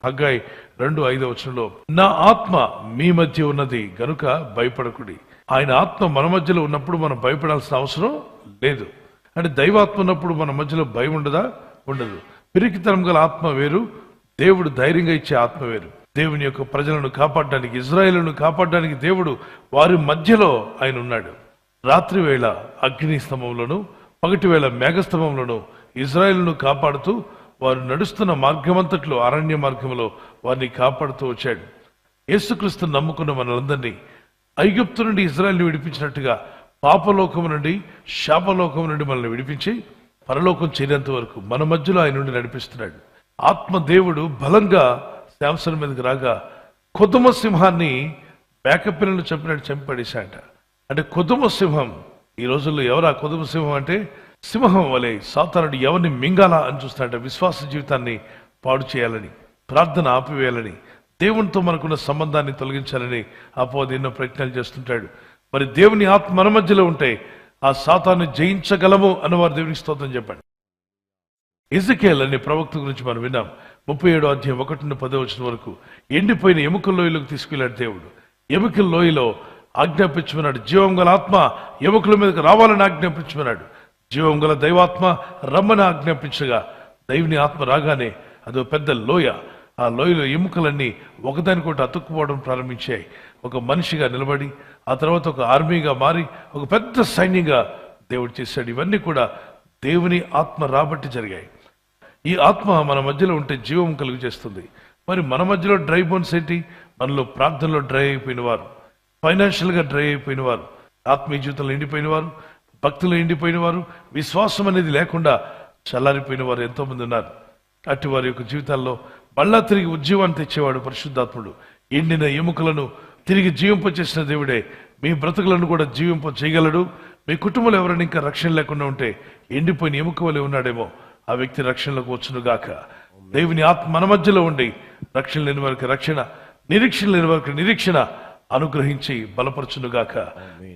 Haggai 2:5 నా ఆత్మ మీ మధ్య ఉన్నది గనుక భయపడకుడి. ఆయన ఆత్మ మన మధ్యలో ఉన్నప్పుడు మనం భయపడాల్సిన అవసరం లేదు. అంటే దైవాత్మ ఉన్నప్పుడు మన మధ్యలో భయం ఉండదా? ఉండదు. పిరికితనం గల ఆత్మ వేరు, దేవుడు ధైర్యంగా ఇచ్చే ఆత్మ వేరు. దేవుని యొక్క ప్రజలను కాపాడడానికి, ఇజ్రాయేలును కాపాడడానికి దేవుడు వారి మధ్యలో ఆయన ఉన్నాడు. రాత్రి వేళ అగ్ని స్తంభంలోను, పగటి వేళ మేఘస్తంభంలోను ఇజ్రాయేలును కాపాడుతూ వారు నడుస్తున్న మార్గమంతట్లో, అరణ్య మార్గంలో వారిని కాపాడుతూ వచ్చాడు. యేసుక్రీస్తును నమ్ముకున్న మనలందరినీ ఐగుప్తు నుండి ఇజ్రాయేల్ని విడిపించినట్టుగా పాపలోకము నుండి, శాపలోకము నుండి మనల్ని విడిపించి పరలోకం చేరేంత వరకు మన మధ్యలో ఆయన నుండి నడిపిస్తున్నాడు. ఆత్మ దేవుడు బలంగా శాంసన్ మీదకి రాగా కొదుమ సింహాన్ని మేకపిల్లలు చంపినట్టు చంపడేశాట. అంటే కొదుమ సింహం, ఈ రోజుల్లో ఎవరా కొదుమ సింహం అంటే? సింహం వలె సాతానుడు ఎవరిని మింగాలా అని చూస్తాడ. విశ్వాస జీవితాన్ని పాడు చేయాలని, ప్రార్థన ఆపివేయాలని, దేవునితో మనకున్న సంబంధాన్ని తొలగించాలని అపవాది ఎన్నో ప్రయత్నాలు చేస్తుంటాడు. మరి దేవుని ఆత్మ మన మధ్యలో ఉంటే ఆ సాతాన్ని జయించగలము అన్నవారు దేవునికి స్తోత్రం చెప్పండి. ఎజెకియెల్ అనే ప్రవక్త గురించి మనం విన్నాం. 37వ అధ్యాయం 1-10 వరకు ఎండిపోయిన ఎముకల లోయలోకి తీసుకెళ్లాడు దేవుడు. ఎముకల లోయలో ఆజ్ఞాపించమన్నాడు. జీవం గల ఆత్మ ఎముకల మీదకి రావాలని ఆజ్ఞాపించమన్నాడు. జీవం గల దైవాత్మ రమ్మని ఆజ్ఞాపించగా దైవుని ఆత్మ రాగానే అదో పెద్ద లోయ. ఆ లోయలో ఎముకలన్నీ ఒకదానికొకటి అతుక్కుపోవడం ప్రారంభించాయి. ఒక మనిషిగా నిలబడి ఆ తర్వాత ఒక ఆర్మీగా మారి ఒక పెద్ద సైన్యంగా దేవుడు చేశాడు. ఇవన్నీ కూడా దేవుని ఆత్మ రాబట్టి జరిగాయి. ఈ ఆత్మ మన మధ్యలో ఉంటే జీవం కలుగు చేస్తుంది. మరి మన మధ్యలో డ్రై బోన్స్ ఏంటి? మనలో ప్రార్థనలో డ్రై అయిపోయిన వారు, ఫైనాన్షియల్గా డ్రై అయిపోయిన వారు, ఆత్మీయ జీవితంలో ఎండిపోయిన వారు, భక్తులు ఎండిపోయిన వారు, విశ్వాసం అనేది లేకుండా చల్లారిపోయిన వారు ఎంతోమంది ఉన్నారు. అట్టి వారి యొక్క జీవితాల్లో మళ్ళా తిరిగి ఉజ్జీవాన్ని తెచ్చేవాడు పరిశుద్ధాత్ముడు. ఎండిన ఎముకలను తిరిగి జీవింపచేసిన దేవుడే మీ బ్రతుకులను కూడా జీవింప చేయగలడు. మీ కుటుంబంలో ఎవరైనా ఇంకా రక్షణ లేకుండా ఉంటే ఎండిపోయిన ఎముక వలె ఉన్నాడేమో, ఆ వ్యక్తి రక్షణలోకి వచ్చును గాక. దేవుని ఆత్మ మన మధ్యలో ఉండి రక్షణ లేని వారికి రక్షణ, నిరీక్షణ లేని వారికి నిరీక్షణ అనుగ్రహించి బలపరచును గాక.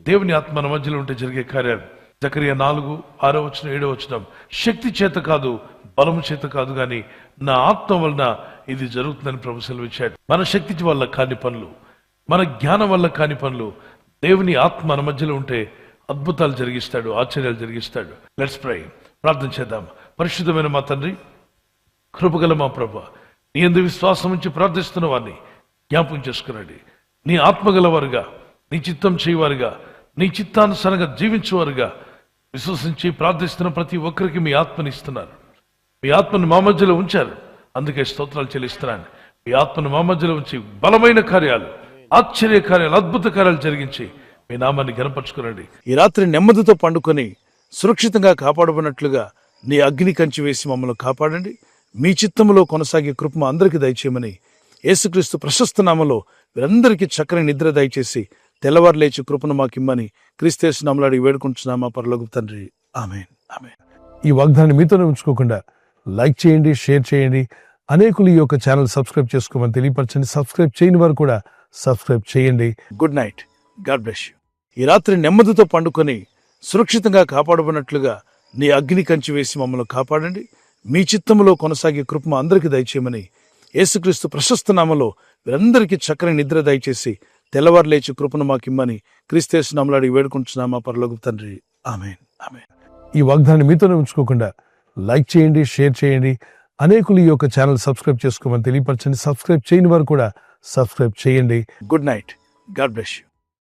దేవుని ఆత్మ మన మధ్యలో ఉంటే జరిగే కార్యాలు. జకరియా 4:6-7 శక్తి చేత కాదు, బలము చేత కాదు, గాని నా ఆత్మ వలన ఇది జరుగుతుందని ప్రభు సెలవిచ్చాడు. మన శక్తి వల్ల కాని పనులు, మన జ్ఞానం వల్ల కాని పనులు దేవుని ఆత్మ మన మధ్యలో ఉంటే అద్భుతాలు జరిగిస్తాడు, ఆశ్చర్యాలు జరిగిస్తాడు. Let's pray. ప్రార్థన చేద్దాం. పరిశుద్ధమైన మా తండ్రి, కృపగల మా ప్రభు, నీ యందు విశ్వాసం ఉంచి ప్రార్థిస్తున్న వారిని జ్ఞాపకం చేసుకురండి. నీ ఆత్మగలవారుగా, నీ చిత్తం చేయవారుగా, నీ చిత్తానుసారంగా జీవించేవారుగా విశ్వసించి ప్రార్థిస్తున్న ప్రతి ఒక్కరికి మీ ఆత్మని ఇస్తున్నారు. మీ ఆత్మను మా మధ్యలో ఉంచారు, అందుకే స్తోత్రాలు చెల్లిస్తున్నాను. మీ ఆత్మను మా మధ్యలో ఉంచి బలమైన కార్యాలు, ఆశ్చర్య కార్యాలు, అద్భుత కార్యాలు జరిగించి మీ నామాన్ని ఘనపరచుకునండి. ఈ రాత్రి నెమ్మదితో పండుకొని సురక్షితంగా కాపాడబడినట్లుగా నీ అగ్ని కంచి వేసి మమ్మల్ని కాపాడండి. మీ చిత్తములో కొనసాగే కృప అందరికీ దయచేయమని యేసుక్రీస్తు ప్రశస్త నామములో వీరందరికీ చక్కని నిద్ర దయచేసి తెల్లవారు లేచి కృపను మాకిమ్మని క్రీస్తు నామములో అడిగి వేడుకుంటున్నామా పరలోకపు తండ్రి. ఆమేన్, ఆమేన్. ఈ వాగ్దాన్ని మీతోనే ఉంచుకోకుండా లైక్ చేయండి, షేర్ చేయండి. అనేకులు ఈ యొక్క ఛానల్ సబ్స్క్రైబ్ చేసుకోమని తెలియపరచండి. సబ్స్క్రైబ్ చేయని వారు కూడా సబ్స్క్రైబ్ చేయండి. Good night. God bless you. ఈ రాత్రి నెమ్మదితో పండుకొని సురక్షితంగా కాపాడబడినట్లుగా నీ అగ్ని కంచి వేసి మమ్మల్ని కాపాడండి. మీ చిత్తములో కొనసాగే కృప అందరికీ దయచేయమని యేసుక్రీస్తు ప్రశస్త నామములో వీరందరికీ చక్కని నిద్ర దయచేసి తెల్లవారు లేచి కృపను మాకిమ్మని క్రీస్తు నామములో అడిగి వేడుకుంటున్నామా పరలోకపు తండ్రి. ఆమేన్, ఆమేన్. ఈ వాగ్దాన్ని మీతోనే ఉంచుకోకుండా లైక్ చేయండి, షేర్ చేయండి. అనేకులు ఈ యొక్క ఛానల్ సబ్స్క్రైబ్ చేసుకోమని తెలియపరచండి. సబ్స్క్రైబ్ చేయని వారు కూడా సబ్స్క్రైబ్ చేయండి. Good night. God bless you.